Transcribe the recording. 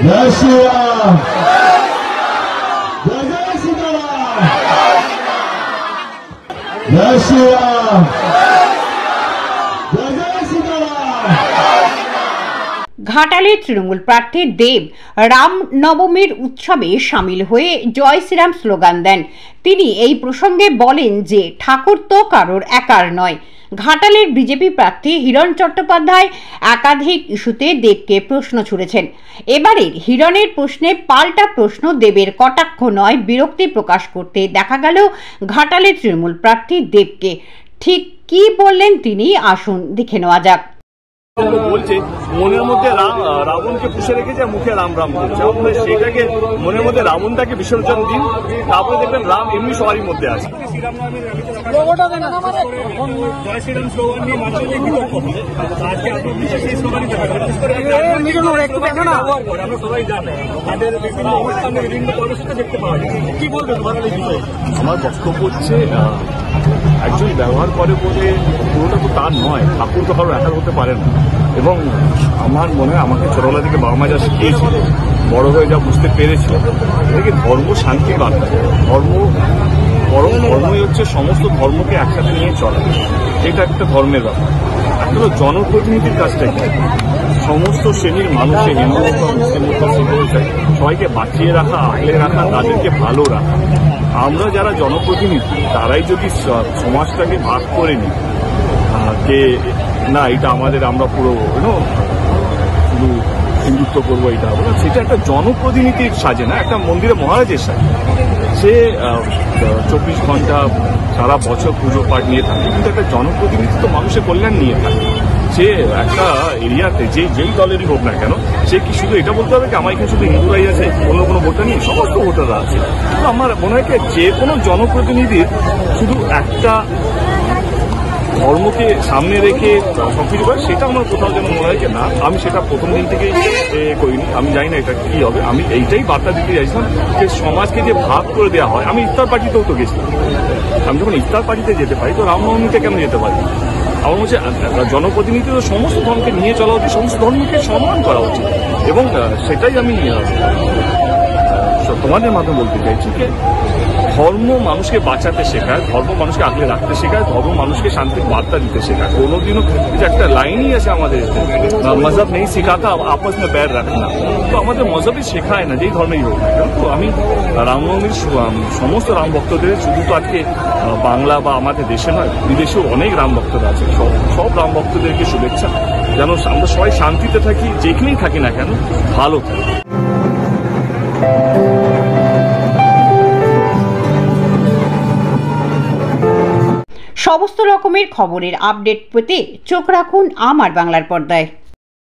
जय श्री राम, जय श्री राम, जय श्री राम, जय श्री राम। ঘাটালের তৃণমূল প্রার্থী দেব রাম নবমীর উৎসবে সামিল হয়ে জয় শ্রীরাম স্লোগান দেন। তিনি এই প্রসঙ্গে বলেন যে ঠাকুর তো কারোর একার নয়। ঘাটালের বিজেপি প্রার্থী হিরণ চট্টোপাধ্যায় একাধিক ইস্যুতে দেবকে প্রশ্ন ছুড়েছেন। এবারের হিরণের প্রশ্নে পাল্টা প্রশ্ন দেবের কটাক্ষ নয়, বিরক্তি প্রকাশ করতে দেখা গেল ঘাটালের তৃণমূল প্রার্থী দেবকে। ঠিক কি বললেন তিনি, আসুন দেখে নেওয়া যাক। বলছে মনের মধ্যে রাবণকে পুষে রেখেছে, মুখে রাম রাম করছে। আপনার সেটাকে মনের মধ্যে রাবণটাকে বিসর্জন দিন, তারপরে দেখবেন রাম এমনি সবারই মধ্যে আছে। আমার বক্তব্য হচ্ছে একজন ব্যবহার করে বলে পুরোটা তো তার নয়, ঠাকুর তো কারো একার হতে পারে না। এবং আমার মনে হয় আমাকে ছোটবেলা থেকে বাবা মা যা শিখিয়েছিল, বড় হয়ে যা বুঝতে পেরেছি, এটাকে ধর্ম শান্তির বার্তা। ধর্মই হচ্ছে সমস্ত ধর্মকে একসাথে নিয়ে চলা, এটা একটা ধর্মের ব্যাপার। একটা জনপ্রতিনিধির কাজটা কি, সমস্ত শ্রেণীর মানুষের, হিন্দু হোক বা মুসলিম হোক বা শিখ হোক, সবাইকে বাঁচিয়ে রাখা, আগলে রাখা, তাদেরকে ভালো রাখা। আমরা যারা জনপ্রতিনিধি তারাই যদি সমাজটাকে ভাগ করে নিই যে না এটা আমাদের, আমরা পুরো শুধু হিন্দুত্ব করবো, এটা হবে না, সেটা একটা জনপ্রতিনিধির সাজে না, একটা মন্দিরে মহারাজের সাজে। সে 24 ঘন্টা সারা বছর পুজো পাঠ নিয়ে থাকে, কিন্তু একটা জনপ্রতিনিধি তো মানুষের কল্যাণ নিয়ে থাকে। সে একটা এরিয়াতে যেই দলেরই হোক না কেন, সে কি শুধু এটা বলতে হবে কি আমার এখানে শুধু হিন্দুরাই আছে, অন্য কোনো ভোটার নেই? সমস্ত ভোটাররা আছে। তো আমার মনে হয় যে কোনো জনপ্রতিনিধির শুধু একটা ধর্মকে সামনে রেখে সবকিছু করে, সেটা আমার কোথাও যেন মনে হয় না। আমি সেটা প্রথম দিন থেকেই করিনি, আমি জানি না এটা কি হবে। আমি এইটাই বার্তা দিতে চাইছিলাম যে সমাজকে যে ভাগ করে দেওয়া হয়। আমি ইফতার পার্টিতেও তো গেছিলাম, আমি যখন ইফতার পার্টিতে যেতে পারি তো রামনবমীতে কেন যেতে পারি? আমার হচ্ছে জনপ্রতিনিধি তো সমস্ত ধর্মকে নিয়ে চলা উচিত, সমস্ত ধর্মকে সম্মান করা উচিত। এবং সেটাই আমি তোমাদের মাধ্যমে বলতে চাইছি যে ধর্ম মানুষকে বাঁচাতে শেখায়, ধর্ম মানুষকে আগলে রাখতে শেখায়, ধর্ম মানুষকে শান্তির বার্তা দিতে শেখায়। কোনোদিনও যে একটা লাইনই আছে আমাদের, মজহব নেই শেখাতা আপস মে প্যার রাখনা। তো আমাদের মজহবই শেখায় না, যেই ধর্মেই হোক না কেন। তো আমি রামনবমীর সমস্ত রাম ভক্তদের, শুধু তো আজকে বাংলা বা আমাদের দেশে নয়, বিদেশেও অনেক রাম ভক্তরা আছে, সব রাম ভক্তদেরকে শুভেচ্ছা। যেন আমরা সবাই শান্তিতে থাকি, যেখানেই থাকি না কেন ভালো থাকি। সমস্ত রকমের খবরের আপডেট পেতে চোখ রাখুন আমার বাংলার পর্দায়।